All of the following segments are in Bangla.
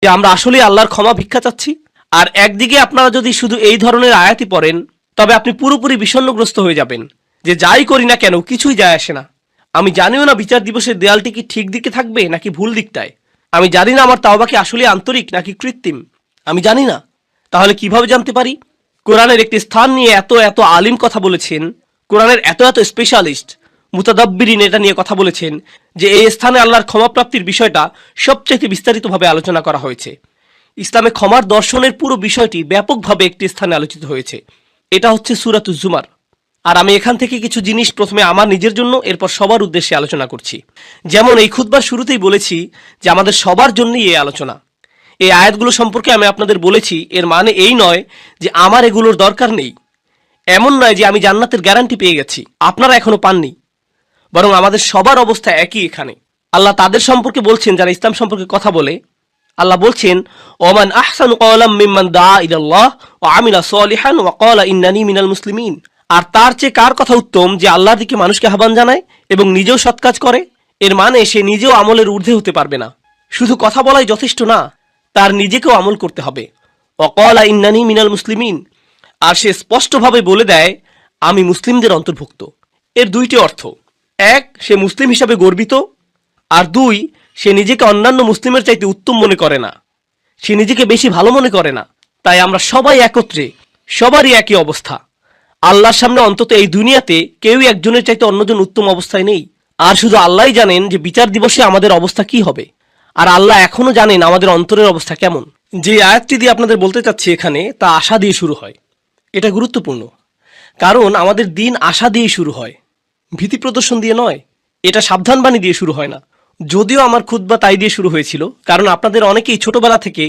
যে আমরা আসলে আল্লাহর ক্ষমা ভিক্ষা চাচ্ছি। আর একদিকে আপনারা যদি শুধু এই ধরনের আয়াতই পড়েন, তবে আপনি পুরোপুরি বিষণ্ণগ্রস্ত হয়ে যাবেন যে যাই করি না কেন কিছুই যায় আসে না। আমি জানিও না বিচার দিবসের দেয়ালটি কি ঠিক দিকে থাকবে নাকি ভুল দিকটায়। আমি জানি না আমার তাওবা কি আসলে আন্তরিক নাকি কৃত্রিম। আমি জানি না। তাহলে কিভাবে জানতে পারি? কোরআনের একটি স্থান নিয়ে এত এত আলিম কথা বলেছেন, কোরআনের এত এত স্পেশালিস্ট মুতাদাব্বিরিন এটা নিয়ে কথা বলেছেন যে এই স্থানে আল্লাহর ক্ষমাপ্রাপ্তির বিষয়টা সবচেয়ে বিস্তারিতভাবে আলোচনা করা হয়েছে। ইসলামে ক্ষমার দর্শনের পুরো বিষয়টি ব্যাপকভাবে একটি স্থানে আলোচিত হয়েছে। এটা হচ্ছে সূরাতুজ জুমার। আর আমি এখান থেকে কিছু জিনিস প্রথমে আমার নিজের জন্য, এরপর সবার উদ্দেশ্যে আলোচনা করছি। যেমন এই খুতবার শুরুতেই বলেছি যে আমাদের সবার জন্যই এই আলোচনা। এই আয়াতগুলো সম্পর্কে আমি আপনাদের বলেছি, এর মানে এই নয় যে আমার এগুলোর দরকার নেই। এমন নয় যে আমি জান্নাতের গ্যারান্টি পেয়ে গেছি, আপনারা এখনো পাননি। বরং আমাদের সবার অবস্থা একই এখানে। আল্লাহ তাদের সম্পর্কে বলছেন যারা ইসলাম সম্পর্কে কথা বলে। আল্লাহ বলছেন, ওমান আহসানু ক্বালাম মিম্মান দাআ ইলাল্লাহ ওয়া আমিলা সলিহান ওয়া ক্বালা ইন্নানি মিনাল মুসলিমিন। আর তার চেয়ে কার কথা উত্তম যে আল্লাহর দিকে মানুষকে আহ্বান জানায় এবং নিজেও সৎ কাজ করে। এর মানে সে নিজেও আমলের ঊর্ধ্বে হতে পারবে না। শুধু কথা বলাই যথেষ্ট না, তার নিজেকেও আমল করতে হবে। ওয়া ক্বালা ইন্নানি মিনাল মুসলিমিন। আর সে স্পষ্টভাবে বলে দেয় আমি মুসলিমদের অন্তর্ভুক্ত। এর দুইটি অর্থ। এক, সে মুসলিম হিসাবে গর্বিত। আর দুই, সে নিজেকে অন্যান্য মুসলিমের চাইতে উত্তম মনে করে না, সে নিজেকে বেশি ভালো মনে করে না। তাই আমরা সবাই একত্রে, সবারই একই অবস্থা। আল্লাহর সামনে অন্তত এই দুনিয়াতে কেউই একজনের চাইতে অন্যজন উত্তম অবস্থায় নেই। আর শুধু আল্লাহই জানেন যে বিচার দিবসে আমাদের অবস্থা কি হবে। আর আল্লাহ এখনো জানেন আমাদের অন্তরের অবস্থা কেমন। যে আয়াতটি দিয়ে আপনাদের বলতে চাচ্ছি এখানে, তা আশা দিয়ে শুরু হয়। এটা গুরুত্বপূর্ণ, কারণ আমাদের দিন আশা দিয়ে শুরু হয়, ভীতি প্রদর্শন দিয়ে নয়। এটা সাবধানবাণী দিয়ে শুরু হয় না। যদিও আমার খুতবা তাই দিয়ে শুরু হয়েছিল, কারণ আপনাদের অনেকেই ছোটবেলা থেকে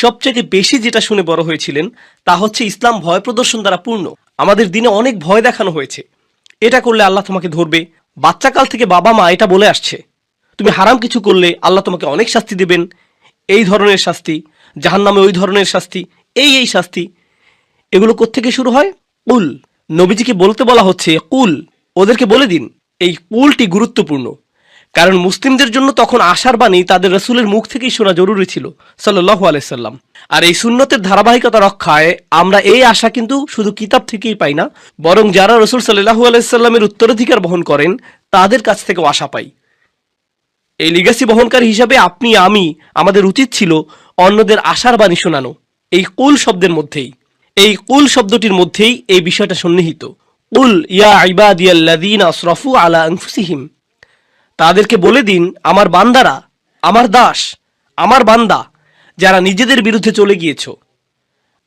সবচেয়ে বেশি যেটা শুনে বড় হয়েছিলেন তা হচ্ছে ইসলাম ভয় প্রদর্শন দ্বারা পূর্ণ। আমাদের দিনে অনেক ভয় দেখানো হয়েছে। এটা করলে আল্লাহ তোমাকে ধরবে। বাচ্চাকাল থেকে বাবা মা এটা বলে আসছে, তুমি হারাম কিছু করলে আল্লাহ তোমাকে অনেক শাস্তি দেবেন, এই ধরনের শাস্তি, জাহান্নামে ওই ধরনের শাস্তি, এই শাস্তি। এগুলো কোত্থেকে শুরু হয়? কুল। নবীজিকে বলতে বলা হচ্ছে কুল, ওদেরকে বলে দিন। এই কুলটি গুরুত্বপূর্ণ, কারণ মুসলিমদের জন্য তখন আশার বাণী তাদের রাসূলের মুখ থেকেই শোনা জরুরি ছিল সাল্লাল্লাহু আলাইহি সাল্লাম। আর এই সুন্নতের ধারাবাহিকতা রক্ষায় আমরা এই আশা কিন্তু শুধু কিতাব থেকেই পাই না, বরং যারা রাসূল সাল্লাল্লাহু আলাইহি সাল্লামের উত্তরাধিকার বহন করেন তাদের কাছ থেকেও আশা পাই। এই লিগ্যাসি বহনকারী হিসাবে আপনি আমি, আমাদের উচিত ছিল অন্যদের আশার বাণী শোনানো। এই কুল শব্দের মধ্যেই, এই কুল শব্দটির মধ্যেই এই বিষয়টা সন্নিহিত। কুল ইয়া ইবাদিয়াল্লাযীনা আসরাফু আলা আনফুসিহিম। তাদেরকে বলে দিন আমার বান্দারা, আমার দাস, আমার বান্দা যারা নিজেদের বিরুদ্ধে চলে গিয়েছ।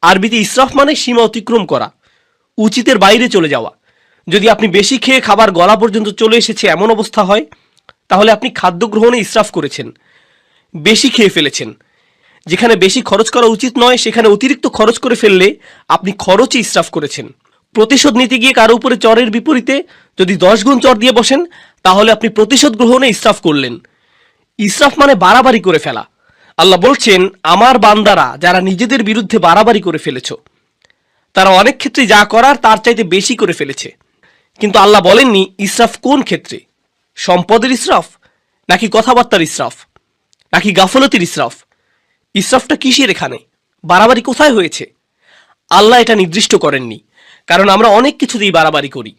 আরবিতে ইসরাফ মানে সীমা অতিক্রম করা, উচিতের বাইরে চলে যাওয়া। যদি আপনি বেশি খেয়ে খাবার গলা পর্যন্ত চলে এসেছে এমন অবস্থা হয়, তাহলে আপনি খাদ্য গ্রহণে ইসরাফ করেছেন, বেশি খেয়ে ফেলেছেন। যেখানে বেশি খরচ করা উচিত নয় সেখানে অতিরিক্ত খরচ করে ফেললে আপনি খরচই ইসরাফ করেছেন। প্রতিশোধ নিতে গিয়ে কারো উপরে চরের বিপরীতে যদি 10 গুণ চর দিয়ে বসেন, তাহলে আপনি প্রতিশোধ গ্রহণে ইসরাফ করলেন। ইসরাফ মানে বাড়াবাড়ি করে ফেলা। আল্লাহ বলছেন আমার বান্দারা যারা নিজেদের বিরুদ্ধে বাড়াবাড়ি করে ফেলেছ, তারা অনেক ক্ষেত্রে যা করার তার চাইতে বেশি করে ফেলেছে। কিন্তু আল্লাহ বলেননি ইসরাফ কোন ক্ষেত্রে, সম্পদের ইসরাফ নাকি কথাবার্তার ইসরাফ নাকি গাফলতির ইসরাফ। ইসরাফটা কিসের এখানে, বাড়াবাড়ি কোথায় হয়েছে? আল্লাহ এটা নির্দিষ্ট করেননি, কারণ আমরা অনেক কিছুতেই বাড়াবাড়ি করি।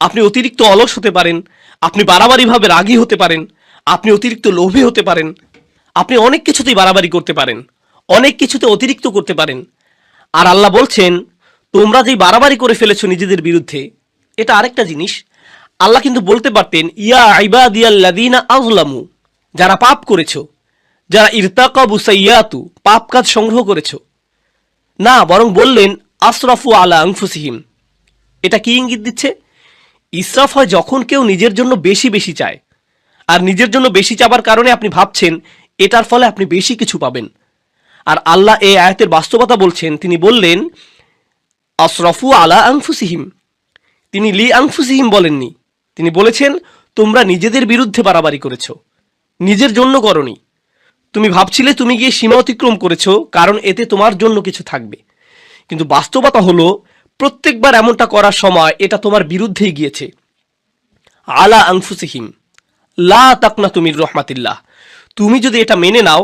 আপনি অতিরিক্ত অলস হতে পারেন, আপনি বাড়াবাড়িভাবে রাগী হতে পারেন, আপনি অতিরিক্ত লোভী হতে পারেন, আপনি অনেক কিছুতেই বাড়াবাড়ি করতে পারেন, অনেক কিছুতে অতিরিক্ত করতে পারেন। আর আল্লাহ বলছেন তোমরা যেই বাড়াবাড়ি করে ফেলেছো নিজেদের বিরুদ্ধে, এটা আরেকটা জিনিস। আল্লাহ কিন্তু বলতে পারতেন ইয়া ইবাদিয়াল্লাযীনা আযলামু, যারা পাপ করেছো, যারা ইরতাকাবু সাইয়্যাতু, পাপ কাজ সংগ্রহ করেছো। না, বরং বললেন আসরাফু আলা আনফুসিহিম। এটা কি ইঙ্গিত দিচ্ছে? ইসরাফ হয় যখন কেউ নিজের জন্য বেশি বেশি চায়, আর নিজের জন্য বেশি চাবার কারণে আপনি ভাবছেন এটার ফলে আপনি বেশি কিছু পাবেন। আর আল্লাহ এই আয়াতের বাস্তবতা বলছেন, তিনি বললেন আসরাফু আলা আনফুসিহিম। তিনি লি আনফুসিহিম বলেননি, তিনি বলেছেন তোমরা নিজেদের বিরুদ্ধে বাড়াবাড়ি করেছো, নিজের জন্য করনি। তুমি ভাবছিলে তুমি গিয়ে সীমা অতিক্রম করেছো কারণ এতে তোমার জন্য কিছু থাকবে, কিন্তু বাস্তবতা হলো প্রত্যেকবার এমনটা করার সময় এটা তোমার বিরুদ্ধেই গিয়েছে। আলা আনফুসিহিম লা তাকনাতু মির রাহমাতিল্লাহ। তুমি যদি এটা মেনে নাও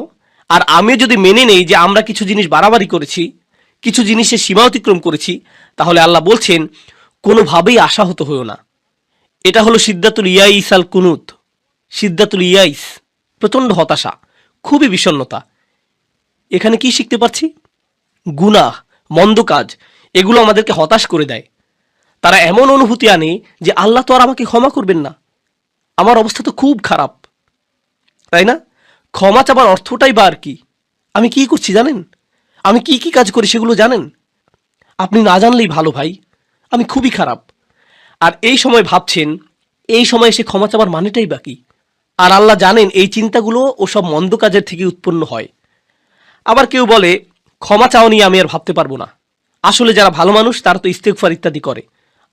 আর আমি যদি মেনে নেই যে আমরা কিছু জিনিস বাড়াবাড়ি করেছি, কিছু জিনিসের সীমা অতিক্রম করেছি, তাহলে আল্লাহ বলছেন কোনোভাবেই আশাহত হইও না। এটা হলো সিদ্দাতুল ইয়াইস আল কুনুত। সিদ্দাতুল ইয়াইস, প্রচণ্ড হতাশা, খুবই বিষণ্ণতা। এখানে কি শিখতে পারছি? গুনাহ, মন্দ কাজ, এগুলো আমাদেরকে হতাশ করে দেয়। তারা এমন অনুভূতি আনে যে আল্লাহ তো আর আমাকে ক্ষমা করবেন না, আমার অবস্থা তো খুব খারাপ, তাই না? ক্ষমা চাবার অর্থটাই বা আর কি? আমি কি করছি জানেন? আমি কি কি কাজ করি সেগুলো জানেন? আপনি না জানলেই ভালো ভাই, আমি খুবই খারাপ। আর এই সময় ভাবছেন, এই সময় এসে ক্ষমা চাবার মানেটাই বাকি। আর আল্লাহ জানেন এই চিন্তাগুলো ওসব মন্দ কাজের থেকে উৎপন্ন হয়। আবার কেউ বলে ক্ষমা চাও নিয়ে আমি আর ভাবতে পারবো না। আসলে যারা ভালো মানুষ তারা তো ইস্তেগফার ইত্যাদি করে,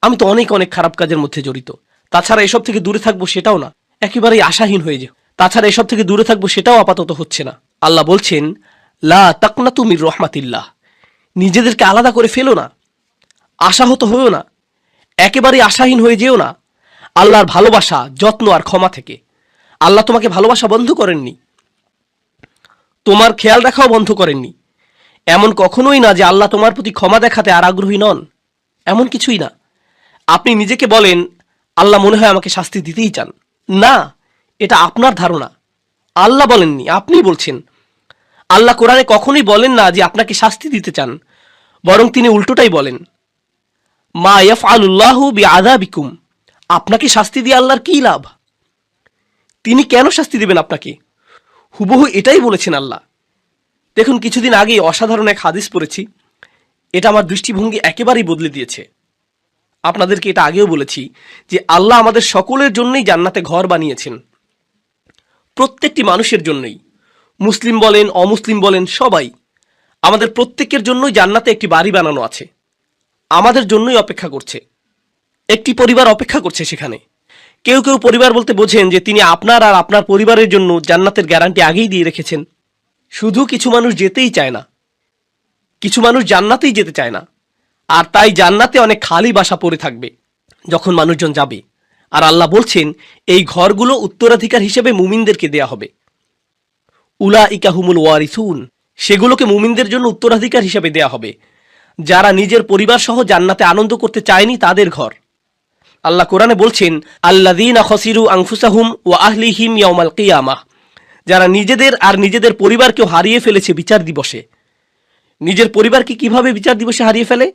আমি তো অনেক অনেক খারাপ কাজের মধ্যে জড়িত। তাছাড়া এসব থেকে দূরে থাকবো সেটাও না, একেবারেই আশাহীন হয়ে যাও। তাছাড়া এসব থেকে দূরে থাকবো সেটাও আপাতত হচ্ছে না। আল্লাহ বলছেন লা তাকনাতু মির রহমাতিল্লাহ, নিজেদেরকে আলাদা করে ফেলো না, আশাহত হয়েও না, একেবারেই আশাহীন হয়ে যেও না আল্লাহর ভালোবাসা, যত্ন আর ক্ষমা থেকে। আল্লাহ তোমাকে ভালোবাসা বন্ধ করেননি, তোমার খেয়াল রাখাও বন্ধ করেননি। এমন কখনোই না যে আল্লাহ তোমার প্রতি ক্ষমা দেখাতে আর আগ্রহী নন, এমন কিছুই না। আপনি নিজেকে বলেন আল্লাহ মনে হয় আমাকে শাস্তি দিতেই চান। না, এটা আপনার ধারণা, আল্লাহ বলেননি, আপনি বলছেন। আল্লাহ কোরআনে কখনোই বলেন না যে আপনাকে শাস্তি দিতে চান, বরং তিনি উল্টোটাই বলেন মা ইয়াফআলুল্লাহু বিআযাবিকুম, আপনাকে শাস্তি দিয়ে আল্লাহর কি লাভ? তিনি কেন শাস্তি দিবেন আপনাকে? হুবহু এটাই বলেছেন আল্লাহ। দেখুন, কিছুদিন আগে অসাধারণ এক হাদিস পড়েছি, এটা আমার দৃষ্টিভঙ্গি একেবারেই বদলে দিয়েছে। আপনাদেরকে এটা আগেও বলেছি যে আল্লাহ আমাদের সকলের জন্যই জান্নাতে ঘর বানিয়েছেন, প্রত্যেকটি মানুষের জন্যই, মুসলিম বলেন অমুসলিম বলেন সবাই, আমাদের প্রত্যেকের জন্যই জান্নাতে একটি বাড়ি বানানো আছে, আমাদের জন্যই অপেক্ষা করছে। একটি পরিবার অপেক্ষা করছে সেখানে। কেউ কেউ পরিবার বলতে বোঝেন যে তিনি আপনার আর আপনার পরিবারের জন্য জান্নাতের গ্যারান্টি আগেই দিয়ে রেখেছেন। শুধু কিছু মানুষ যেতেই চায় না, কিছু মানুষ জান্নাতেই যেতে চায় না, আর তাই জান্নাতে অনেক খালি বাসা পড়ে থাকবে যখন মানুষজন যাবে। আর আল্লাহ বলছেন এই ঘরগুলো উত্তরাধিকার হিসেবে মুমিনদেরকে দেয়া হবে। উলাইকা হুমুল ওয়ারিসুন, সেগুলোকে মুমিনদের জন্য উত্তরাধিকার হিসেবে দেয়া হবে। যারা নিজের পরিবার সহ জান্নাতে আনন্দ করতে চায়নি তাদের ঘর। আল্লাহ কোরআনে বলছেন আল্লাযীনা খাসিরু আনফুসাহুম ওয়া আহলিহিম ইয়াওমাল কিয়ামাহ, যারা নিজেদের আর নিজেদের পরিবারকেও হারিয়ে ফেলেছে বিচার দিবসে। নিজের পরিবারকে কিভাবে বিচার দিবসে হারিয়ে ফেলে?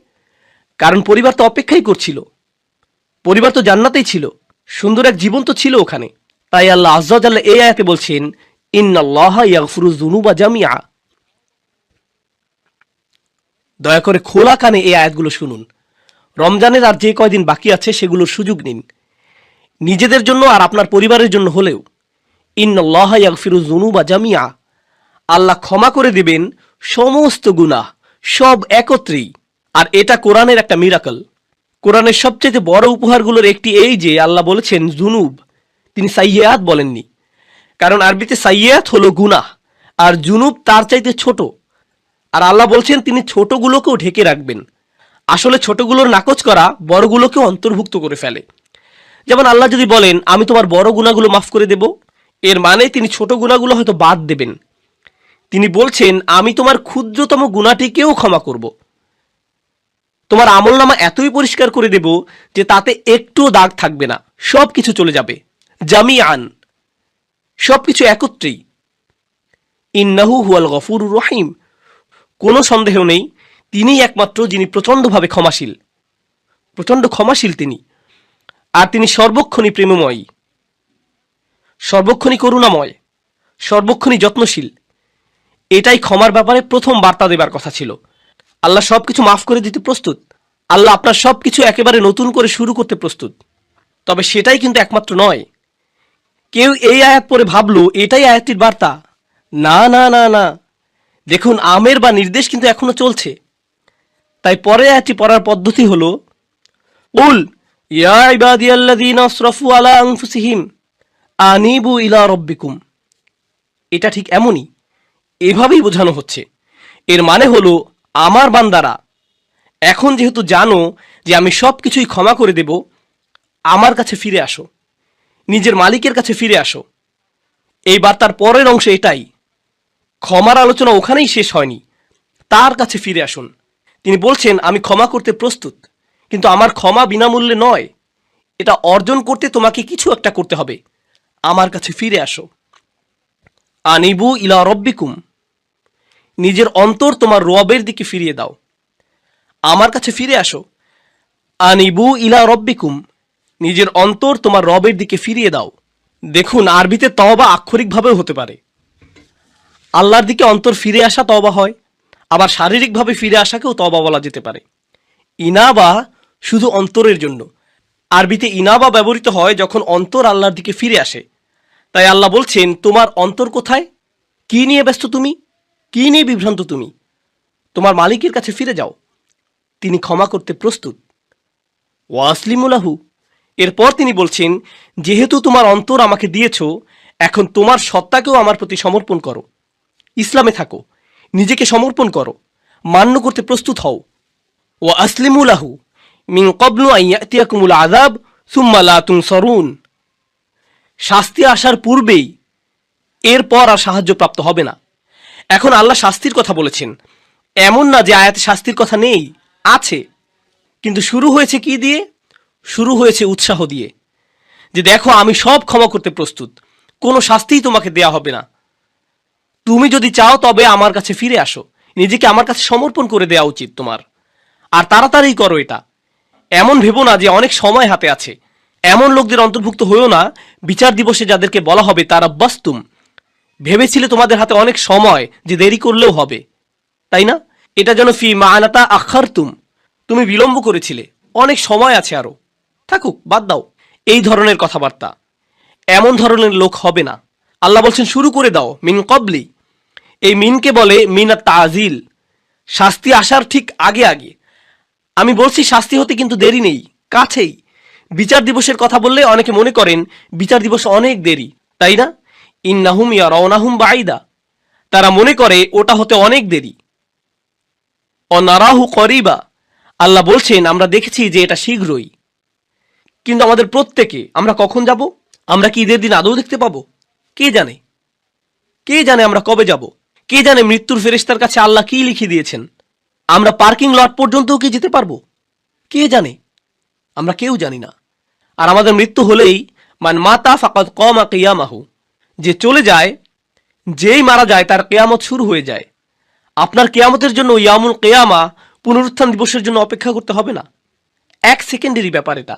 কারণ পরিবার তো অপেক্ষাই করছিল, পরিবার তো জান্নাতেই ছিল, সুন্দর এক জীবন তো ছিল ওখানে। তাই আল্লাহ আযজা ওয়া জাল্লা এই আয়াতে বলছেন ইন্নাল্লাহা ইয়াগফিরুয যুনুবা জামিআ। দয়া করে খোলা কানে এই আয়াতগুলো শুনুন। রমজানের আর যে কয়দিন বাকি আছে সেগুলোর সুযোগ নিন, নিজেদের জন্য আর আপনার পরিবারের জন্য হলেও। ইন্নাল্লাহা ইয়াগফিরুয যুনুবা জামিআ, আল্লাহ ক্ষমা করে দিবেন সমস্ত গুনাহ, সব একত্রেই। আর এটা কোরআনের একটা মিরাকল। কোরআনের সবচেয়ে বড় উপহারগুলোর একটি এই যে আল্লাহ বলেছেন জুনুব, তিনি সাইয়্যাত বলেননি। কারণ আরবিতে সাইয়্যাত হলো গুনাহ, আর জুনুব তার চাইতে ছোট। আর আল্লাহ বলছেন তিনি ছোটগুলোকেও ঢেকে রাখবেন। আসলে ছোটগুলোর নাকচ করা বড়গুলোকেও অন্তর্ভুক্ত করে ফেলে। যেমন আল্লাহ যদি বলেন আমি তোমার বড় গুনাহগুলো মাফ করে দেব, এর মানে তিনি ছোট গুনাহগুলো হয়তো বাদ দেবেন। তিনি বলছেন আমি তোমার ক্ষুদ্রতম গুনাহটিকেও ক্ষমা করব, তোমার আমলনামা এতই পরিষ্কার করে দেব যে তাতে একটুও দাগ থাকবে না, সব কিছু চলে যাবে জামিআন, সবকিছু একত্রেই। ইন্নাহু হুয়াল গফুরুর রহিম, কোনো সন্দেহ নেই তিনিই একমাত্র যিনি প্রচণ্ডভাবে ক্ষমাশীল, প্রচণ্ড ক্ষমাশীল তিনি। আর তিনি সর্বক্ষণই প্রেমময়ী, সর্বক্ষণই করুণাময়, সর্বক্ষণই যত্নশীল। এটাই ক্ষমার ব্যাপারে প্রথম বার্তা দেবার কথা ছিল। আল্লাহ সবকিছু মাফ করে দিতে প্রস্তুত, আল্লাহ আপনার সবকিছু একেবারে নতুন করে শুরু করতে প্রস্তুত। তবে সেটাই কিন্তু একমাত্র নয়। কেউ এই আয়াত পড়ে ভাবলো এটাই আয়াতটির বার্তা। না না না না, দেখুন আমের বা নির্দেশ কিন্তু এখনো চলছে। তাই পরে আয়াতটি পড়ার পদ্ধতি হলো উল ইয়া ইবাদিয়াল্লাযীনা আসরাফু আলা আনফুসিহিম আনিবু ইলা রাব্বিকুম। এটা ঠিক এমনই, এভাবেই বোঝানো হচ্ছে। এর মানে হলো আমার বান্দারা, এখন যেহেতু জানো যে আমি সব কিছুই ক্ষমা করে দেব, আমার কাছে ফিরে আসো, নিজের মালিকের কাছে ফিরে আসো। এই বার্তার পরের অংশ এটাই, ক্ষমার আলোচনা ওখানেই শেষ হয়নি, তার কাছে ফিরে আসুন। তিনি বলছেন, আমি ক্ষমা করতে প্রস্তুত, কিন্তু আমার ক্ষমা বিনামূল্যে নয়, এটা অর্জন করতে তোমাকে কিছু একটা করতে হবে। আমার কাছে ফিরে আসো। আনিবু ইলা রব্বিকুম, নিজের অন্তর তোমার রবের দিকে ফিরিয়ে দাও। আমার কাছে ফিরে আসো। আনিবু ইলা রব্বিকুম, নিজের অন্তর তোমার রবের দিকে ফিরিয়ে দাও। দেখুন, আরবিতে তওবা আক্ষরিকভাবেও হতে পারে। আল্লাহর দিকে অন্তর ফিরে আসা তওবা হয়, আবার শারীরিকভাবে ফিরে আসাকেও তওবা বলা যেতে পারে। ইনাবা শুধু অন্তরের জন্য। আরবিতে ইনাবা ব্যবহৃত হয় যখন অন্তর আল্লাহর দিকে ফিরে আসে। তাই আল্লাহ বলছেন, তোমার অন্তর কোথায়? কি নিয়ে ব্যস্ত তুমি? কি নিয়ে বিভ্রান্ত তুমি? তোমার মালিকের কাছে ফিরে যাও, তিনি ক্ষমা করতে প্রস্তুত। ওয়াসলিমুলাহু, এরপর তিনি বলছেন, যেহেতু তোমার অন্তর আমাকে দিয়েছ, এখন তোমার সত্তাকেও আমার প্রতি সমর্পণ করো। ইসলামে থাকো, নিজেকে সমর্পণ করো, মান্য করতে প্রস্তুত হও। ও আসলিমুলাহু মিন ক্বাবলু আন ইয়াতিয়াকুমুল আযাব সুম্মা লা তুনসারুন, শাস্তি আসার পূর্বেই এরপর আর সাহায্যপ্রাপ্ত হবে না। এখন আল্লাহ শাস্তির কথা বলেছেন, এমন না যে আয়াতে শাস্তির কথা নেই, আছে। কিন্তু শুরু হয়েছে কি দিয়ে? শুরু হয়েছে উৎসাহ দিয়ে, যে দেখো আমি সব ক্ষমা করতে প্রস্তুত, কোনো শাস্তিই তোমাকে দেয়া হবে না। তুমি যদি চাও তবে আমার কাছে ফিরে আসো, নিজেকে আমার কাছে সমর্পণ করে দেওয়া উচিত তোমার, আর তাড়াতাড়ি করো এটা। এমন ভেবো না যে অনেক সময় হাতে আছে। এমন লোকদের অন্তর্ভুক্ত হয়েও না বিচার দিবসে যাদেরকে বলা হবে তারা বাস্তুম, ভেবেছিলে তোমাদের হাতে অনেক সময় যে দেরি করলেও হবে, তাই না? এটা যেন ফি মানাতা আখারতুম, তুমি বিলম্ব করেছিলে, অনেক সময় আছে আরো, থাকুক, বাদ দাও। এই ধরনের কথাবার্তা, এমন ধরনের লোক হবে না। আল্লাহ বলছেন শুরু করে দাও, মিন কবলি। এই মিনকে বলে মিনা তাজিল, শাস্তি আসার ঠিক আগে আগে। আমি বলছি শাস্তি হতে কিন্তু দেরি নেই, কাছেই। বিচার দিবসের কথা বললে অনেকে মনে করেন বিচার দিবস অনেক দেরি, তাই না? ইন্নাহুম ইয়ারাউনাহুম বাঈদা, তারা মনে করে ওটা হতে অনেক দেরি। অনারাহু করিবা, আল্লাহ বলছেন আমরা দেখেছি যে এটা শীঘ্রই। কিন্তু আমাদের প্রত্যেকে আমরা কখন যাব? আমরা কি ঈদের দিন আদৌ দেখতে পাবো? কে জানে? কে জানে আমরা কবে যাব? কে জানে মৃত্যুর ফেরেশতার কাছে আল্লাহ কি লিখে দিয়েছেন? আমরা পার্কিং লট পর্যন্তও কি যেতে পারবো? কে জানে? আমরা কেউ জানি না। আর আমাদের মৃত্যু হলেই মান মাতা ফাকাদ কমা কিয়ামাহু, যে চলে যায়, যেই মারা যায় তার কেয়ামত শুরু হয়ে যায়। আপনার কেয়ামতের জন্য ইয়ামুল কেয়ামা, পুনরুত্থান দিবসের জন্য অপেক্ষা করতে হবে না। এক সেকেন্ডেরই ব্যাপার এটা।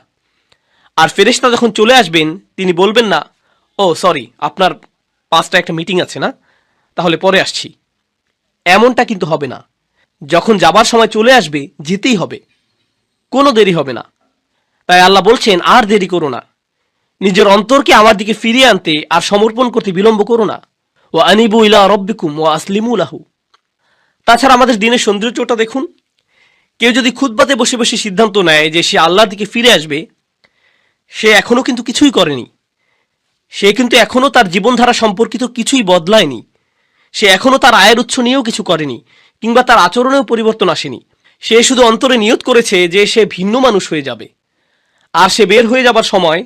আর ফেরেশতা যখন চলে আসবেন তিনি বলবেন না, ও সরি আপনার 5টা একটা মিটিং আছে না, তাহলে পরে আসছি। এমনটা কিন্তু হবে না। যখন যাবার সময় চলে আসবে যেতেই হবে, কোনো দেরি হবে না। তাই আল্লাহ বলছেন আর দেরি করো না, নিজের অন্তরকে আমার দিকে ফিরিয়ে আনতে আর সমর্পণ করতে বিলম্ব করো না। ও আনিবু ইলা রব্বিকুম ও আসলিমু লাহু। তাছাড়া আমাদের দিনের সৌন্দর্যটা দেখুন। কেউ যদি খুতবাতে বসে বসে সিদ্ধান্ত নেয় যে সে আল্লাহর দিকে ফিরে আসবে, সে এখনো কিন্তু কিছুই করেনি। সে কিন্তু এখনো তার জীবনধারা সম্পর্কিত কিছুই বদলায়নি। সে এখনো তার আয়ের উৎস নিয়েও কিছু করেনি, কিংবা তার আচরণেও পরিবর্তন আসেনি। সে শুধু অন্তরে নিয়ত করেছে যে সে ভিন্ন মানুষ হয়ে যাবে। আর সে বের হয়ে যাবার সময়,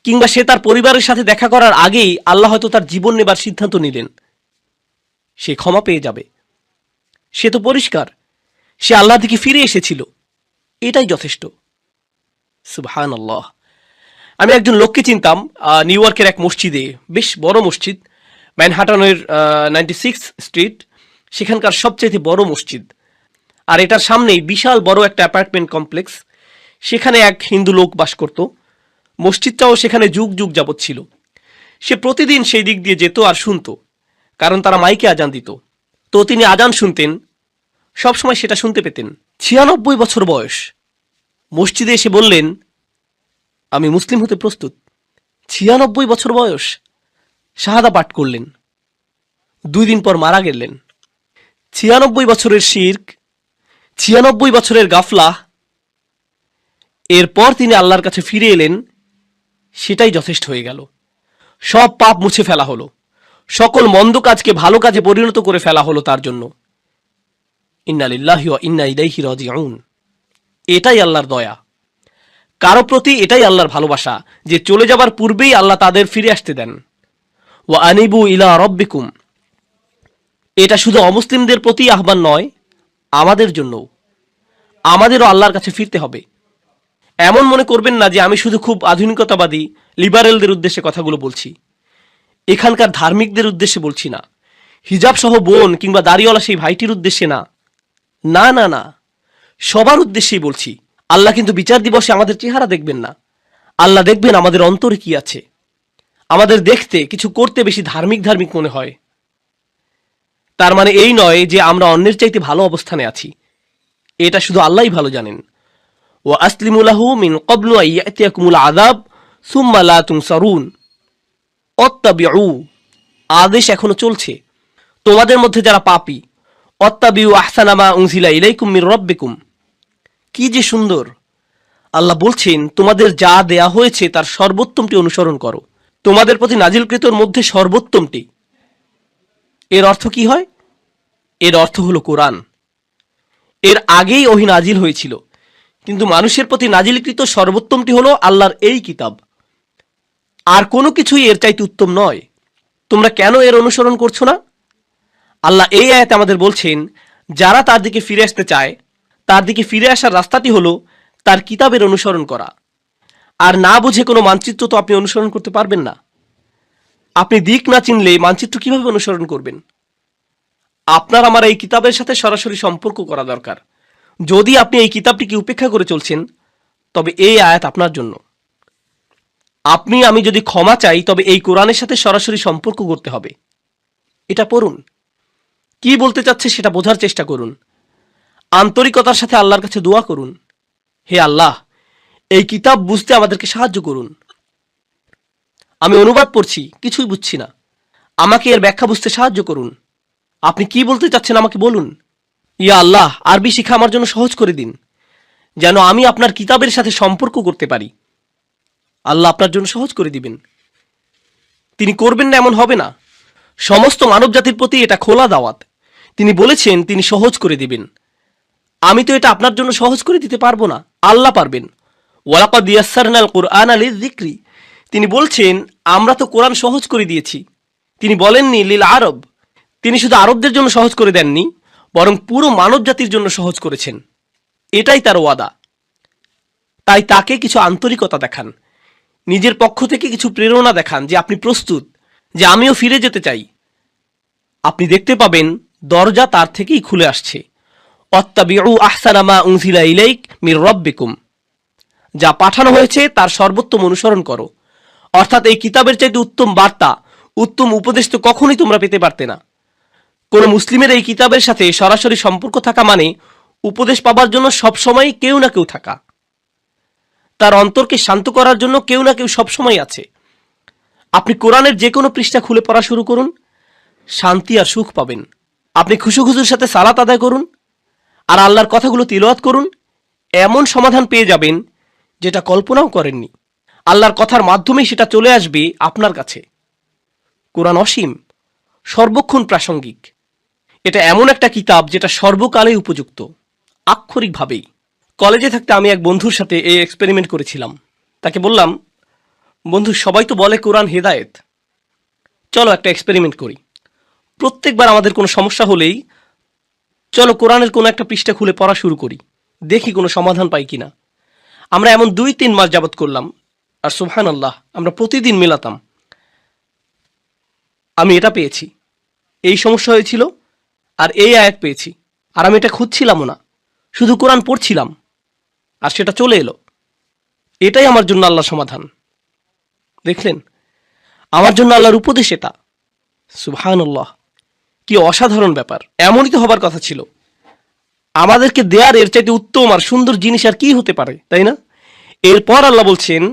কিংবা সে তার পরিবারের সাথে দেখা করার আগেই আল্লাহ হয়তো তার জীবন নেবার সিদ্ধান্ত নিলেন, সে ক্ষমা পেয়ে যাবে। সে তো পরিষ্কার, সে আল্লাহর দিকে ফিরে এসেছিল, এটাই যথেষ্ট। সুবহানাল্লাহ। আমি একজন লোককে চিনতাম নিউ ইয়র্কের এক মসজিদে, বেশ বড় মসজিদ, ম্যানহাটনের 96 স্ট্রিট, সেখানকার সবচেয়ে বড় মসজিদ। আর এটার সামনেই বিশাল বড় একটা অ্যাপার্টমেন্ট কমপ্লেক্স। সেখানে এক হিন্দু লোক বাস করত। মসজিদটাও সেখানে যুগ যুগ যাবৎ ছিল। সে প্রতিদিন সেই দিক দিয়ে যেত আর শুনত, কারণ তারা মাইকে আজান দিত। তো তিনি আজান শুনতেন, সবসময় সেটা শুনতে পেতেন। 96 বছর বয়স, মসজিদে এসে বললেন আমি মুসলিম হতে প্রস্তুত। 96 বছর বয়স, শাহাদা পাঠ করলেন। 2 দিন পর মারা গেলেন। 96 বছরের শিরক, 96 বছরের গাফলা, এরপর তিনি আল্লাহর কাছে ফিরে এলেন, সেটাই যথেষ্ট হয়ে গেল। সব পাপ মুছে ফেলা হলো, সকল মন্দ কাজকে ভালো কাজে পরিণত করে ফেলা হলো তার জন্য। ইন্না লিল্লাহি ওয়া ইন্না ইলাইহি রাজিউন। এটাই আল্লাহর দয়া, কারো প্রতি এটাই আল্লাহর ভালোবাসা, যে চলে যাবার পূর্বেই আল্লাহ তাদের ফিরে আসতে দেন। ওয়া আনিবু ইলা রব্বিকুম, এটা শুধু অমুসলিমদের প্রতি আহ্বান নয়, আমাদের জন্যও। আমাদেরও আল্লাহর কাছে ফিরতে হবে। এমন মনে করবেন না যে আমি শুধু খুব আধুনিকতাবাদী লিবারেলদের উদ্দেশ্যে কথাগুলো বলছি। এখানকার ধার্মিকদের উদ্দেশ্যে বলছি না, হিজাব সহ বোন কিংবা দাড়িওয়ালা সেই ভাইটির উদ্দেশ্যে না, না না না, সবার উদ্দেশ্যেই বলছি। আল্লাহ কিন্তু বিচার দিবসে আমাদের চেহারা দেখবেন না, আল্লাহ দেখবেন আমাদের অন্তরে কি আছে। আমাদের দেখতে কিছু করতে বেশি ধার্মিক ধার্মিক মনে হয়। তার মানে এই নয় যে আমরা অন্যের চাইতে ভালো অবস্থানে আছি, এটা শুধু আল্লাহই ভালো জানেন। ওয়া আসলিমু লাহু মিন ক্বাবলু আন ইয়াতিয়াকুমুল আযাব সুম্মা লা তুনসারুন। অত্তাবিউ, আদেশ এখনো চলছে। তোমাদের মধ্যে যারা পাপী, অত্তাবিউ আহসানা মা উনজিলা ইলাইকুম মির রাব্বিকুম। কি যে সুন্দর! আল্লাহ বলছেন, তোমাদের যা দেয়া হয়েছে তার সর্বোত্তমটি অনুসরণ করো, তোমাদের প্রতি নাজিলকৃতর মধ্যে সর্বোত্তমটি। এর অর্থ কি হয়? এর অর্থ হলো কোরআন। এর আগেই ওহী নাজিল হয়েছিল, কিন্তু মানুষের প্রতি নাজিলকৃত সর্বোত্তমটি হলো আল্লাহর এই কিতাব। আর কোনো কিছুই এর চাইতে উত্তম নয়। তোমরা কেন এর অনুসরণ করছো না? আল্লাহ এই আয়াতে আমাদের বলছেন, যারা তার দিকে ফিরে আসতে চায়, তার দিকে ফিরে আসার রাস্তাটি হলো তার কিতাবের অনুসরণ করা। আর না বুঝে কোনো মানচিত্র তো আপনি অনুসরণ করতে পারবেন না। আপনি দিক না চিনলে মানচিত্র কিভাবে অনুসরণ করবেন? আপনার আমার এই কিতাবের সাথে সরাসরি সম্পর্ক করা দরকার। যদি আপনি এই কিতাবটিকে উপেক্ষা করে চলছেন, তবে এই আয়াত আপনার জন্য। আপনি আমি যদি ক্ষমা চাই, তবে এই কোরআনের সাথে সরাসরি সম্পর্ক করতে হবে। এটা পড়ুন, কি বলতে চাচ্ছে সেটা বোঝার চেষ্টা করুন, আন্তরিকতার সাথে আল্লাহর কাছে দোয়া করুন, হে আল্লাহ, এই কিতাব বুঝতে আমাদেরকে সাহায্য করুন। আমি অনুবাদ পড়ছি, কিছুই বুঝছি না, আমাকে এর ব্যাখ্যা বুঝতে সাহায্য করুন। আপনি কি বলতে চাচ্ছেন আমাকে বলুন। ইয়া আল্লাহ, আরবি শিখা আমার জন্য সহজ করে দিন, যেন আমি আপনার কিতাবের সাথে সম্পর্ক করতে পারি। আল্লাহ আপনার জন্য সহজ করে দিবেন। তিনি করবেন না এমন হবে না। সমস্ত মানব জাতির প্রতি এটা খোলা দাওয়াত। তিনি বলেছেন তিনি সহজ করে দিবেন। আমি তো এটা আপনার জন্য সহজ করে দিতে পারবো না, আল্লাহ পারবেন। ওয়ালাকাদ ইয়াসসারনাল কুরআনা লিযিকরি, তিনি বলছেন আমরা তো কোরআন সহজ করে দিয়েছি। তিনি বলেননি লিল আরব, তিনি শুধু আরবদের জন্য সহজ করে দেননি, বরং পুরো মানব জাতির জন্য সহজ করেছেন। এটাই তার ওয়াদা। তাই তাকে কিছু আন্তরিকতা দেখান, নিজের পক্ষ থেকে কিছু প্রেরণা দেখান যে আপনি প্রস্তুত, যে আমিও ফিরে যেতে চাই। আপনি দেখতে পাবেন দরজা তার থেকেই খুলে আসছে। অত্তাবিউ আহসানা মা উনজিলা ইলাইক মির রাব্বিকুম, যা পাঠানো হয়েছে তার সর্বোত্তম অনুসরণ করো। অর্থাৎ এই কিতাবের চাইতে উত্তম বার্তা, উত্তম উপদেশ তো কখনোই তোমরা পেতে পারতে না। কোন মুসলিমের এই কিতাবের সাথে সরাসরি সম্পর্ক থাকা মানে উপদেশ পাবার জন্য সবসময় কেউ না কেউ থাকা, তার অন্তরকে শান্ত করার জন্য কেউ না কেউ সবসময় আছে। আপনি কোরআনের যে কোনো পৃষ্ঠা খুলে পড়া শুরু করুন, শান্তি আর সুখ পাবেন। আপনি খুশুখুশুর সাথে সালাত আদায় করুন আর আল্লাহর কথাগুলো তিলাওয়াত করুন, এমন সমাধান পেয়ে যাবেন যেটা কল্পনাও করেননি। আল্লাহর কথার মাধ্যমেই সেটা চলে আসবে আপনার কাছে। কোরআন অসীম, সর্বক্ষণ প্রাসঙ্গিক। এটা এমন একটা কিতাব যেটা সর্বকালে উপযুক্ত, আক্ষরিকভাবেই। কলেজে থাকতে আমি এক বন্ধুর সাথে এই এক্সপেরিমেন্ট করেছিলাম। তাকে বললাম, বন্ধু, সবাই তো বলে কোরআন হেদায়েত, চলো একটা এক্সপেরিমেন্ট করি। প্রত্যেকবার আমাদের কোনো সমস্যা হলেই চলো কোরআনের কোনো একটা পৃষ্ঠা খুলে পড়া শুরু করি, দেখি কোনো সমাধান পাই কিনা। আমরা এমন 2-3 মাস যাবত করলাম, আর সুবহানাল্লাহ, আমরা প্রতিদিন মেলাতাম। আমি এটা পেয়েছি, এই সমস্যা হয়েছিল, আর এই আয়াত পেয়েছি। আর আমি এটা খুঁজছিলামও না, শুধু কোরআন পড়ছিলাম, আর সেটা চলে এলো। এটাই আমার জন্য আল্লাহর সমাধান। দেখলেন, আমার জন্য আল্লাহর উপদেশ এটা। সুবহানাল্লাহ, কি অসাধারণ ব্যাপার! এমনই তো হবার কথা ছিল। আমাদেরকে দেয়ার এর চাইতে উত্তম আর সুন্দর জিনিস আর কি হতে পারে, তাই না? এরপর আল্লাহ বলছেন,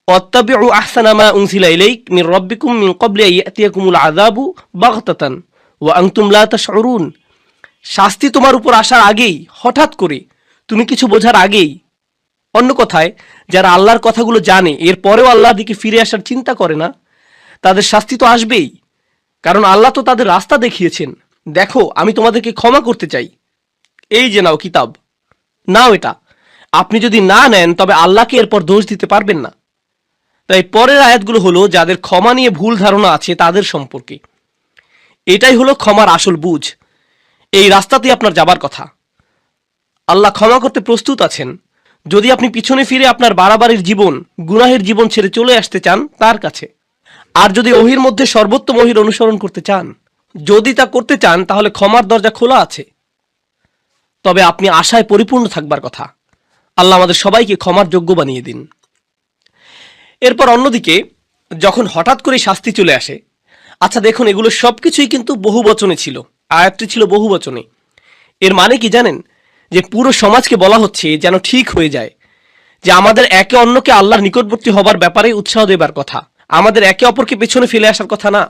অত্তাবিউ আহসানা মা উনজিলা ইলাইক মির রাব্বিকুম মিন ক্বাবলি আন ইয়াতিয়াকুমুল আযাবু বাগতাতান ওয়া আনতুম লা তাশউরুন। শাস্তি তোমার উপর আসার আগেই, হঠাৎ করে, তুমি কিছু বোঝার আগেই। অন্য কথায়, যারা আল্লাহর কথাগুলো জানে এরপরেও আল্লাহর দিকে ফিরে আসার চিন্তা করে না, তাদের শাস্তি তো আসবেই। কারণ আল্লাহ তো তাদের রাস্তা দেখিয়েছেন। দেখো, আমি তোমাদেরকে ক্ষমা করতে চাই, এই যে নাও কিতাব, নাও এটা। আপনি যদি না নেন তবে আল্লাহকে এরপর দোষ দিতে পারবেন না। তাই পরের আয়াতগুলো হলো যাদের ক্ষমা নিয়ে ভুল ধারণা আছে তাদের সম্পর্কে। এটাই হলো ক্ষমার আসল বুঝ। এই রাস্তাতেই আপনার যাবার কথা। আল্লাহ ক্ষমা করতে প্রস্তুত আছেন যদি আপনি পিছনে ফিরে আপনার বাড়াবাড়ির জীবন, গুনাহের জীবন ছেড়ে চলে আসতে চান তার কাছে। আর যদি ওহির মধ্যে সর্বোত্তম ওহির অনুসরণ করতে চান, যদি তা করতে চান, তাহলে ক্ষমার দরজা খোলা আছে। তবে আপনি আশায় পরিপূর্ণ থাকবার কথা। আল্লাহ আমাদের সবাইকে ক্ষমার যোগ্য বানিয়ে দিন। এরপর অন্যদিকে যখন হঠাৎ করে শাস্তি চলে আসে, আচ্ছা দেখুন, এগুলো সবকিছুই কিন্তু বহু বচনে ছিল, আয়াতটি ছিল বহু বচনে। এর মানে কি জানেন? যে পুরো সমাজকে বলা হচ্ছে যেন ঠিক হয়ে যায় যে আমাদের একে অন্যকে আল্লাহর নিকটবর্তী হবার ব্যাপারে উৎসাহ দেবার কথা, আমাদের একে অপরকে পেছনে ফেলে আসার কথা না।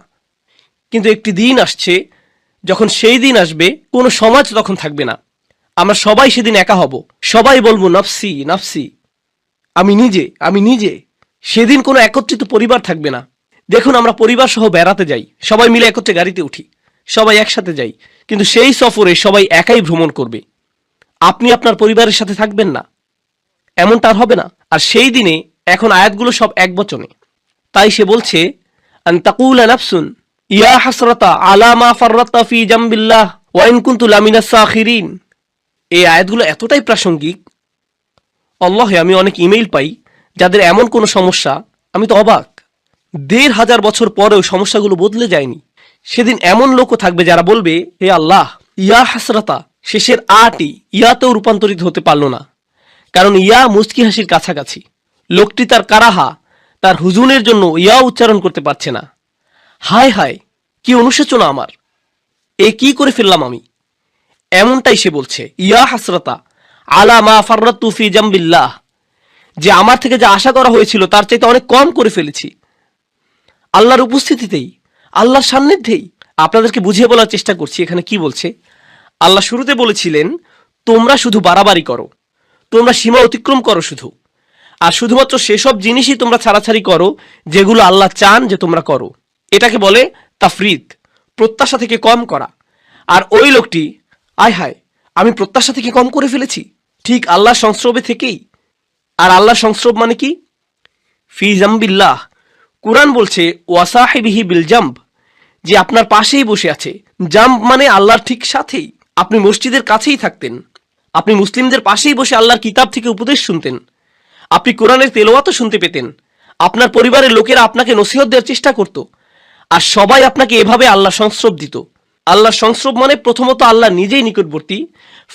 কিন্তু একটি দিন আসছে যখন সেই দিন আসবে কোনো সমাজ তখন থাকবে না। আমরা সবাই সেদিন একা হব, সবাই বলবো নাফসি নাফসি, আমি নিজে আমি নিজে। সেদিন কোনো একত্রিত পরিবার থাকবে না। দেখুন, আমরা পরিবার সহ বেড়াতে যাই, সবাই মিলে একত্রে গাড়িতে উঠি, সবাই একসাথে যাই, কিন্তু সেই সফরে সবাই একাই ভ্রমণ করবে। আপনি আপনার পরিবারের সাথে থাকবেন না, এমনটা আর হবে না। আর সেই দিনে এখন আয়াতগুলো সব এক বচনে। তাই সে বলছে আন তাকুলা নাফসুন ইয়া হাসরাতা আলা মা ফাররাতা ফি জামবিল্লাহ ওয়া ইন কুনতু লামিনাস সাখিরিন। এই আয়াতগুলো এতটাই প্রাসঙ্গিক, আল্লাহে আমি অনেক ইমেইল পাই যাদের এমন কোনো সমস্যা, আমি তো অবাক। ১,৫০০ বছর পরেও সমস্যাগুলো বদলে যায়নি। সেদিন এমন লোকও থাকবে যারা বলবে, হে আল্লাহ, ইয়া হাসরাতা শেষের আটি ইয়াতেও রূপান্তরিত হতে পারল না, কারণ ইয়া মুচকি হাসির কাছাকাছি। লোকটি তার কারাহা, তার হুজুনের জন্য ইয়া উচ্চারণ করতে পারছে না। হায় হায়, কি অনুশোচনা আমার, এ কি করে ফেললাম আমি। এমনটাই সে বলছে, ইয়া হাসরাতা আলা মা ফাররাতু ফি জামবিল্লাহ, যে আমার থেকে যা আশা করা হয়েছিল তার চাইতে অনেক কম করে ফেলেছি। আল্লাহর উপস্থিতিতেই, আল্লাহর সান্নিধ্যেই। আপনাদেরকে বুঝিয়ে বলার চেষ্টা করছি এখানে কি বলছে। আল্লাহ শুরুতে বলেছিলেন তোমরা শুধু বাড়াবাড়ি করো, তোমরা সীমা অতিক্রম করো শুধু, আর শুধুমাত্র সেসব জিনিসই তোমরা ছাড়াছাড়ি করো যেগুলো আল্লাহ চান যে তোমরা করো। এটাকে বলে তাফরিদ, প্রত্যাশা থেকে কম করা। আর ওই লোকটি, আয় হায়, আমি প্রত্যাশা থেকে কম করে ফেলেছি, ঠিক আল্লাহর সংস্রবে থেকেই। আর আল্লাহর সংস্রব মানে কি? ফি জামবিল্লাহ। কুরআন বলছে ওয়াসাহিবিহি বিল জাম্ব, যে আপনার পাশেই বসে আছে। জাম্ব মানে আল্লাহর ঠিক সাথেই। আপনি মসজিদের কাছেই থাকতেন, আপনি মুসলিমদের পাশেই বসে আল্লাহর কিতাব থেকে উপদেশ শুনতেন, আপনি কোরআনের তেলাওয়াতও শুনতে পেতেন, আপনার পরিবারের লোকেরা আপনাকে নসিহত দেওয়ার চেষ্টা করত, আর সবাই আপনাকে এভাবে আল্লাহর সংস্রব দিত। আল্লাহর সংস্রব মানে প্রথমত আল্লাহ নিজেই নিকটবর্তী,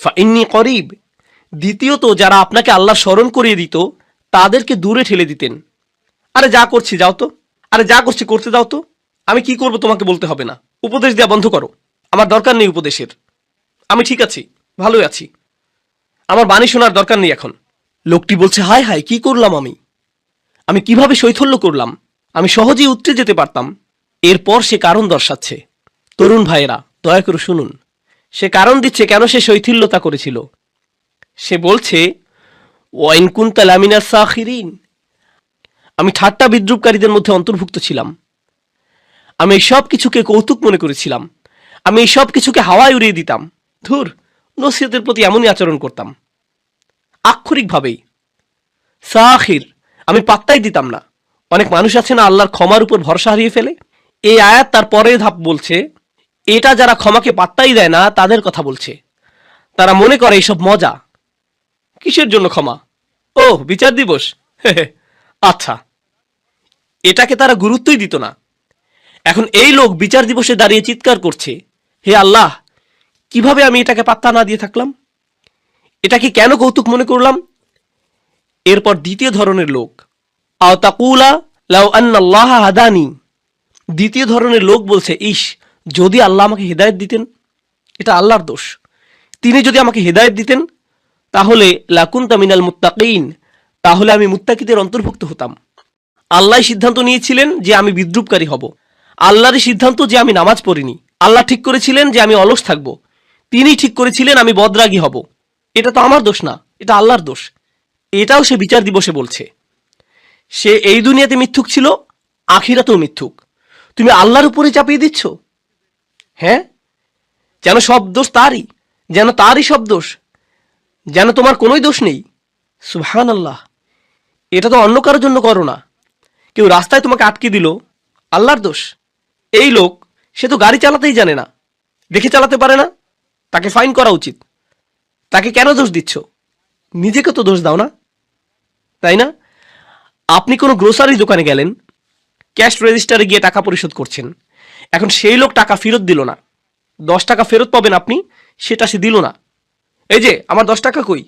ফাইন্নী করিব। দ্বিতীয়ত যারা আপনাকে আল্লাহ স্মরণ করিয়ে দিত তাদেরকে দূরে ঠেলে দিতেন। আরে যা করছি যাও তো, আরে যা করছি করতে দাও তো, আমি কি করব তোমাকে বলতে হবে না, উপদেশ দেওয়া বন্ধ করো, আমার দরকার নেই উপদেশের, আমি ঠিক আছি, ভালোই আছি, আমার বাণী শোনার দরকার নেই এখন। লোকটি বলছে, হায় হায়, কি করলাম আমি, আমি কিভাবে শৈথল্য করলাম, আমি সহজেই উতরে যেতে পারতাম। এরপর সে কারণ দর্শাচ্ছে। তরুণ ভাইয়েরা, দয়া করে শুনুন, সে কারণ দিচ্ছে কেন সে শৈথিল্যতা করেছিল। সে বলছে ওয়াইন কুনতা লামিনাস সাখিরিন, আমি ঠাট্টা বিদ্রুপকারীদের মধ্যে অন্তর্ভুক্ত ছিলাম। আমি এই সব কিছুকে কৌতুক মনে করেছিলাম, আমি এই সব কিছুকে হাওয়ায় উড়িয়ে দিতাম। ধুর, নসিহতের প্রতি এমনই আচরণ করতাম, আক্ষরিকভাবেই। সাখির, আমি পাত্তাই দিতাম না। অনেক মানুষ আছে না আল্লাহর ক্ষমার উপর ভরসা হারিয়ে ফেলে। এই আয়াত তার পরের ধাপ বলছে, এটা যারা ক্ষমাকে পাত্তাই দেয় না তাদের কথা বলছে। তারা মনে করে এইসব মজা, কিসের জন্য ক্ষমা, ও বিচার দিবস, আচ্ছা, এটাকে তারা গুরুত্বই দিত না। এখন এই লোক বিচার দিবসে দাঁড়িয়ে চিৎকার করছে, হে আল্লাহ, কিভাবে আমি এটাকে পাত্তা না দিয়ে থাকলাম, এটাকে কেন কৌতুক মনে করলাম। এরপর দ্বিতীয় ধরনের লোক, আও তাকুলা লাউ আন্নাল্লাহ হাদানি, দ্বিতীয় ধরনের লোক বলছে, ইস, যদি আল্লাহ আমাকে হেদায়েত দিতেন, এটা আল্লাহর দোষ, তিনি যদি আমাকে হেদায়েত দিতেন তাহলে লাকুনতা মিনাল মুত্তাকিন, তাহলে আমি মুত্তাকিদের অন্তর্ভুক্ত হতাম। আল্লাহ সিদ্ধান্ত নিয়েছিলেন যে আমি বিদ্রুপকারী হব, আল্লাহরই সিদ্ধান্ত যে আমি নামাজ পড়িনি, আল্লাহ ঠিক করেছিলেন যে আমি অলস থাকব, তিনি ঠিক করেছিলেন আমি বদরাগী হব। এটা তো আমার দোষ না, এটা আল্লাহর দোষ। এটাও সে বিচার দিবসে বলছে। সে এই দুনিয়াতে মিথ্যুক ছিল, আখিরাতেও মিথ্যুক। তুমি আল্লাহর উপরে চাপিয়ে দিচ্ছ, হ্যাঁ, যেন সব দোষ তারই, যেন তারই সব দোষ, যেন তোমার কোনোই দোষ নেই। সুবহানাল্লাহ, এটা তো অন্য কারোর জন্য করো না। কেউ রাস্তায় তোমাকে আটকে দিল, আল্লাহর দোষ। এই লোক সে তো গাড়ি চালাতেই জানে না, দেখে চালাতে পারে না, তাকে ফাইন করা উচিত। তাকে কেন দোষ দিচ্ছ? নিজেকে তো দোষ দাও না, তাই না? আপনি কোনো গ্রোসারি দোকানে গেলেন, ক্যাশ রেজিস্টারে গিয়ে টাকা পরিশোধ করছেন, এখন সেই লোক টাকা ফেরত দিল না, 10 টাকা ফেরত পাবেন আপনি, সেটা সে দিল না। এই যে আমার 10 টাকা কই?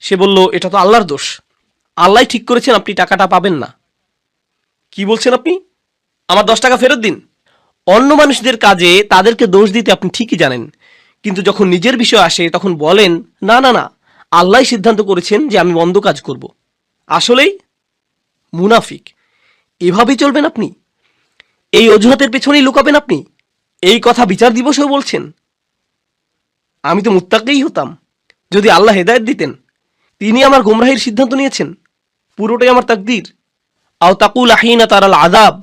সে বলল, এটা তো আল্লাহর দোষ, আল্লাহ ঠিক করেছেন আপনি টাকাটা পাবেন না। কি বলছেন আপনি? আমার 10 টাকা ফেরত দিন। অন্য মানুষদের কাজে তাদেরকে দোষ দিতে আপনি ঠিকই জানেন, কিন্তু যখন নিজের বিষয় আসে তখন বলেন, না না না, আল্লাহ সিদ্ধান্ত করেছেন যে আমি মন্দ কাজ করব। আসলেই মুনাফিক। এভাবেই চলবেন আপনি? এই অজুহাতের পেছনেই লুকাবেন আপনি? এই কথা বিচার দিবসেও বলছেন? আমি তো মুত্তাকিই হতাম যদি আল্লাহ হেদায়েত দিতেন। তিনি আমার গোমরাহির সিদ্ধান্ত নিয়েছেন, পুরোটাই আমার তাকদীর। আও তাকুল আহিনা তারাল আযাব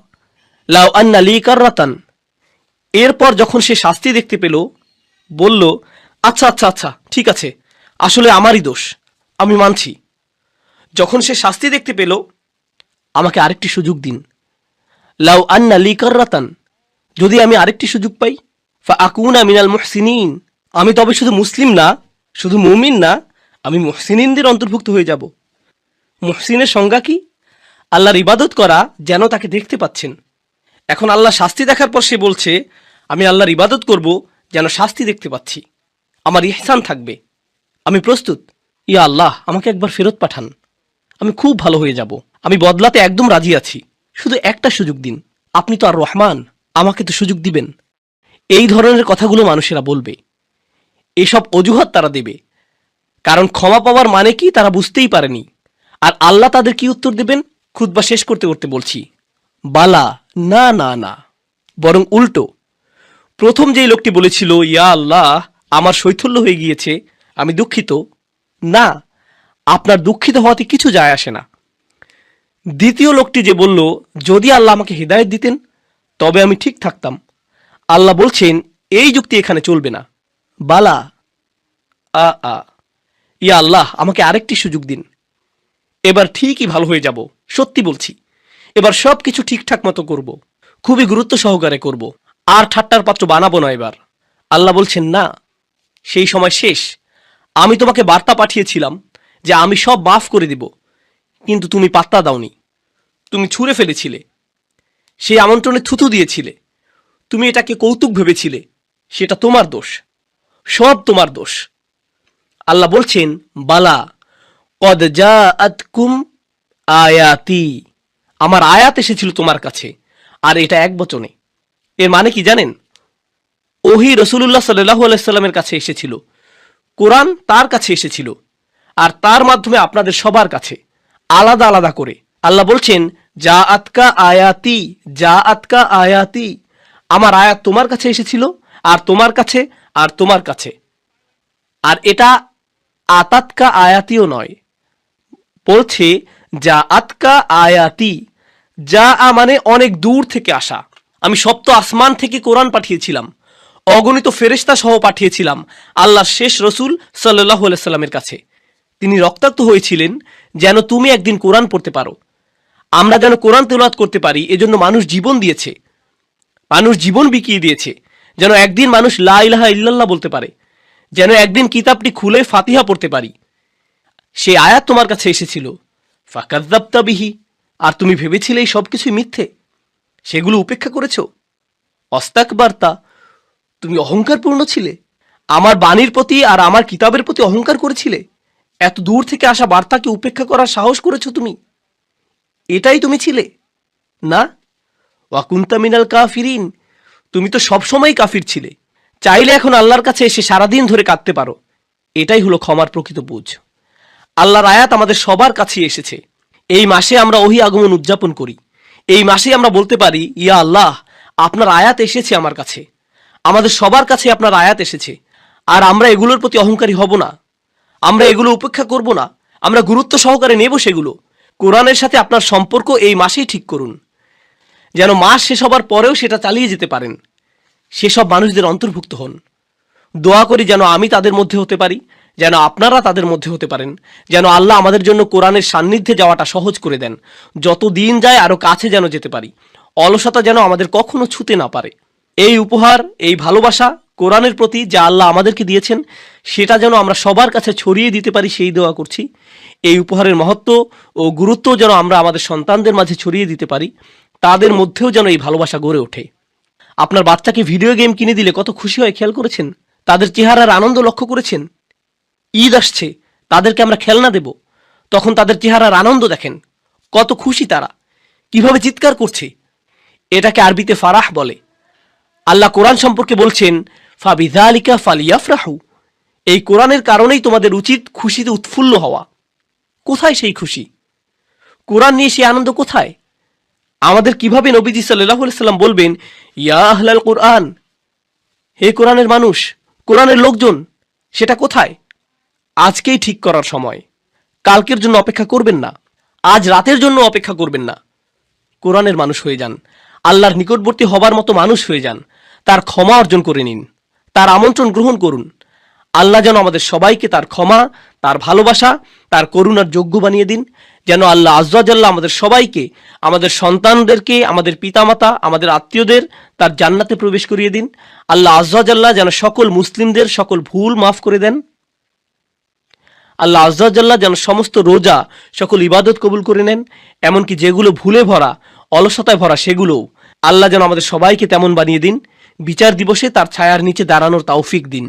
লাউ আন্না লি কাররাতান। এরপর যখন সে শাস্তি দেখতে পেল, বলল, আচ্ছা আচ্ছা আচ্ছা, ঠিক আছে, আসলে আমারই দোষ, আমি মানছি। যখন সে শাস্তি দেখতে পেল, আমাকে আরেকটি সুযোগ দিন। লাউ আন্না লি কাররাতান, যদি আমি আরেকটি সুযোগ পাই, ফা আকুনা মিনাল মুহসিনিন, আমি তবে শুধু মুসলিম না, শুধু মুমিন না, আমি মুহসিনিনদের অন্তর্ভুক্ত হয়ে যাব। মুহসিনের সংজ্ঞা কি? আল্লাহর ইবাদত করা যেন তাকে দেখতে পাচ্ছেন। এখন আল্লাহ শাস্তি দেখার পর সে বলছে, আমি আল্লাহর ইবাদত করব যেন শাস্তি দেখতে পাচ্ছি, আমার ইহসান থাকবে, আমি প্রস্তুত। ইয়া আল্লাহ, আমাকে একবার ফেরত পাঠান, আমি খুব ভালো হয়ে যাব, আমি বদলাতে একদম রাজি আছি, শুধু একটা সুযোগ দিন, আপনি তো আর রহমান, আমাকে তো সুযোগ দিবেন। এই ধরনের কথাগুলো মানুষেরা বলবে, এসব অজুহাত তারা দেবে, কারণ ক্ষমা পাওয়ার মানে কি তারা বুঝতেই পারেনি। আর আল্লাহ তাদের কি উত্তর দেবেন? খুতবা শেষ করতে করতে বলছি, বালা, না না না, বরং উল্টো। প্রথম যেই লোকটি বলেছিল, ইয়া আল্লাহ, আমার শৈথল্য হয়ে গিয়েছে, আমি দুঃখিত, না, আপনার দুঃখিত হওয়াতে কিছু যায় আসে না। দ্বিতীয় লোকটি যে বলল, যদি আল্লাহ আমাকে হিদায়াত দিতেন তবে আমি ঠিক থাকতাম, আল্লাহ বলছেন এই যুক্তি এখানে চলবে না। বালা, ইয়া আল্লাহ, আমাকে আরেকটি সুযোগ দিন, এবার ঠিকই ভালো হয়ে যাব, সত্যি বলছি, এবার সব কিছু ঠিকঠাক মতো করব, খুবই গুরুত্ব সহকারে করব, আর ঠাট্টার পাত্র বানাবো না এবার। আল্লাহ বলছেন, না, সেই সময় শেষ। আমি তোমাকে বার্তা পাঠিয়েছিলাম যে আমি সব মাফ করে দিব, কিন্তু তুমি পাত্তা দাওনি, তুমি ছুঁড়ে ফেলেছিলে, সেই আমন্ত্রণে থুতু দিয়েছিলে, তুমি এটাকে কৌতুক ভেবেছিলে, সেটা তোমার দোষ, সব তোমার দোষ। আল্লাহ বলছেন, বালা, কদ জাআতকুম আয়াতি, আমার আয়াত এসেছিল তোমার কাছে, আর এটা এক বচনে। এর মানে কি জানেন? ওহী রাসূলুল্লাহ সাল্লাল্লাহু আলাইহি সাল্লামের কাছে এসেছিল, কোরআন তার কাছে এসেছিল, আর তার মাধ্যমে আপনাদের সবার কাছে আলাদা আলাদা করে। আল্লাহ বলছেন, জাআতকা আয়াতি, জাআতকা আয়াতি, আমার আয়াত তোমার কাছে এসেছিল, আর তোমার কাছে, আর তোমার কাছে। আর এটা আতাতকা আয়াতিও নয়, বলছে জাআতকা আয়াতি। যা মানে অনেক দূর থেকে আসা। আমি সপ্ত আসমান থেকে কোরআন পাঠিয়েছিলাম, অগণিত ফেরেশতা সহ পাঠিয়েছিলাম আল্লাহর শেষ রসুল সাল্লাল্লাহু আলাইহি সাল্লামের কাছে। তিনি রক্তাক্ত হয়েছিলেন যেন তুমি একদিন কোরআন পড়তে পারো, আমরা যেন কোরআন তেলাওয়াত করতে পারি, এজন্য মানুষ জীবন দিয়েছে, মানুষ জীবন বিকিয়ে দিয়েছে, যেন একদিন মানুষ লা ইলাহা ইল্লাল্লাহ বলতে পারে, যেন একদিন কিতাবটি খুলে ফাতিহা পড়তে পারি। সেই আয়াত তোমার কাছে এসেছিল, ফাকাযযাবতা বিহি, আর তুমি ভেবেছিলে এই সবকিছুই মিথ্যে, সেগুলো উপেক্ষা করেছো। অস্তাকবারতা, তুমি অহংকারপূর্ণ ছিলে, আমার বাণীর প্রতি আর আমার কিতাবের প্রতি অহংকার করেছিলে, এত দূর থেকে আসা বার্তাকে উপেক্ষা করার সাহস করেছো তুমি, এটাই তুমি ছিলে না? ওয়াকুনতা মিনাল কাফিরিন, তুমি তো সবসময় কাফির ছিলে। চাইলে এখন আল্লাহর কাছে এসে সারাদিন ধরে কাঁদতে পারো, এটাই হলো ক্ষমার প্রকৃত বুঝ। আল্লাহর আয়াত আমাদের সবার কাছে এসেছে। এই মাসে আমরা ওহী আগমন উদযাপন করি, এই মাসে আমরা বলতে পারি, ইয়া আল্লাহ, আপনার আয়াত এসেছে আমার কাছে, আমাদের সবার কাছে আপনার আয়াত এসেছে, আর আমরা এগুলোর প্রতি অহংকারী হব না, আমরা এগুলো উপেক্ষা করব না, আমরা গুরুত্ব সহকারে নেব সেগুলো। কোরআনের সাথে আপনার সম্পর্ক এই মাসেই ঠিক করুন, যেন মাস শেষ হবার পরেও সেটা চালিয়ে যেতে পারেন, সেসব মানুষদের অন্তর্ভুক্ত হন। দোয়া করি যেন আমি তাদের মধ্যে হতে পারি, যেন আপনারা তাদের মধ্যে হতে পারেন, যেন আল্লাহ আমাদের জন্য কোরআনের সান্নিধ্যে যাওয়াটা সহজ করে দেন, যত দিন যায় আরো কাছে যেন যেতে পারি, অলসতা যেন আমাদের কখনো ছুতে না পারে। এই উপহার, এই ভালোবাসা কোরআনের প্রতি যা আল্লাহ আমাদেরকে দিয়েছেন, সেটা যেন আমরা সবার কাছে ছড়িয়ে দিতে পারি, সেই দোয়া করছি। এই উপহারের মহত্ব ও গুরুত্ব যেন আমরা আমাদের সন্তানদের মাঝে ছড়িয়ে দিতে পারি, তাদের মধ্যেও যেন এই ভালোবাসা গড়ে ওঠে। আপনার বাচ্চাকে ভিডিও গেম কিনে দিলে কত খুশি হয় খেয়াল করেছেন? তাদের চেহারার আনন্দ লক্ষ্য করেছেন? ঈদ আসছে, তাদেরকে আমরা খেলনা দেব, তখন তাদের চেহারার আনন্দ দেখেন, কত খুশি তারা, কিভাবে চিৎকার করছে। এটাকে আরবিতে ফারাহ বলে। আল্লাহ কোরআন সম্পর্কে বলছেন, ফাবিযালিকা ফালিয়াফরাহু। এই কোরআনের কারণেই তোমাদের উচিত খুশিতে উৎফুল্ল হওয়া। কোথায় সেই খুশি? কোরআন নিয়ে সেই আনন্দ কোথায়? আমাদের কিভাবে নবীজি সাল্লাল্লাহু আলাইহি সাল্লাম বলবেন, ইয়া আহলাল কোরআন, হে কোরআনের মানুষ, কোরআনের লোকজন, সেটা কোথায়? আজকেই ঠিক করার সময়। কালকের জন্য অপেক্ষা করবেন না, আজ রাতের জন্য অপেক্ষা করবেন না। কোরআনের মানুষ হয়ে যান, আল্লাহর নিকটবর্তী হবার মতো মানুষ হয়ে যান, তার ক্ষমা অর্জন করে নিন, তার আমন্ত্রণ গ্রহণ করুন। আল্লাহ যেন আমাদের সবাইকে তার ক্ষমা, তার ভালোবাসা, তার করুণার যোগ্য বানিয়ে দিন। যেন আল্লাহ আজ্জা জাল্লাহ আমাদের সবাইকে, আমাদের সন্তানদেরকে, আমাদের পিতামাতা, আমাদের আত্মীয়দের তার জান্নাতে প্রবেশ করিয়ে দিন। আল্লাহ আজ্জা জাল্লাহ যেন সকল মুসলিমদের সকল ভুল মাফ করে দেন। আল্লাহ আজ্জা জাল্লাহ যেন সমস্ত রোজা, সকল ইবাদত কবুল করে নেন, এমনকি যেগুলো ভুলে ভরা, অলসতায় ভরা, সেগুলোও আল্লাহ যেন আমাদের সবাইকে তেমন বানিয়ে দিন। বিচার দিবসে তার ছায়ার নিচে দাঁড়ানোর তৌফিক দিন।